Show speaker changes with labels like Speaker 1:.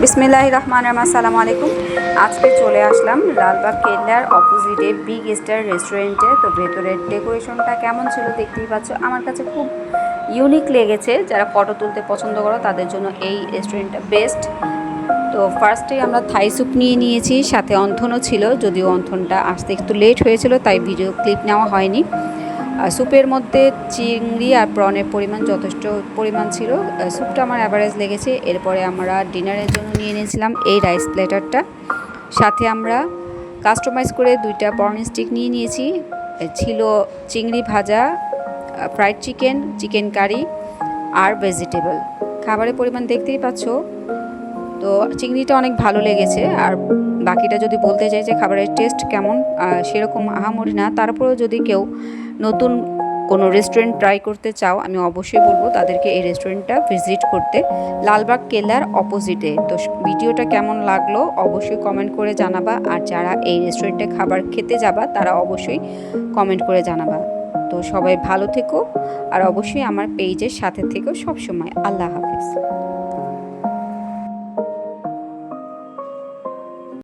Speaker 1: বিসমিল্লাহির রহমানির রহিম। আসসালামু আলাইকুম। আজকে চলে আসলাম লালবাগ কেল্লার অপোজিটে বিগ স্টার রেস্টুরেন্টে। তো ভেতরের ডেকোরেশনটা কেমন ছিল দেখতেই পাচ্ছ। আমার কাছে খুব ইউনিক লেগেছে। যারা ফটো তুলতে পছন্দ করো তাদের জন্য এই রেস্টুরেন্টটা বেস্ট। তো ফার্স্টেই আমরা থাই স্যুপ নিয়ে নিয়েছি, সাথে অন্থনও ছিল, যদিও অন্থনটা আসতে একটু লেট হয়েছিল তাই ভিডিও ক্লিপ নেওয়া হয়নি। স্যুপের মধ্যে চিংড়ি আর প্রনের পরিমাণ যথেষ্ট পরিমাণ ছিল। স্যুপটা আমার অ্যাভারেজ লেগেছে। এরপরে আমরা ডিনারের জন্য নিয়ে নিয়েছিলাম এই রাইস প্লেটারটা। সাথে আমরা কাস্টমাইজ করে 2টা পর্ন স্টিক নিয়ে নিয়েছি। ছিল চিংড়ি ভাজা, ফ্রাইড চিকেন, চিকেন কারি আর ভেজিটেবল। খাবারের পরিমাণ দেখতেই পাচ্ছ। তো চিংড়িটা অনেক ভালো লেগেছে। আর বাকিটা যদি বলতে চাই যে খাবারের টেস্ট কেমন, সেরকম আহামরি না। তারপরেও যদি কেউ নতুন কোনো রেস্টুরেন্ট ট্রাই করতে চাও, আমি অবশ্যই বলবো তাদেরকে এই রেস্টুরেন্টটা ভিজিট করতে, লালবাগ কেল্লার অপোজিটে। তো ভিডিওটা কেমন লাগলো অবশ্যই কমেন্ট করে জানাবা। আর যারা এই রেস্টুরেন্টে খাবার খেতে যাবা তারা অবশ্যই কমেন্ট করে জানাবা। তো সবাই ভালো থেকো আর অবশ্যই আমার পেজের সাথে থেকো সবসময়। আল্লাহ হাফিজ।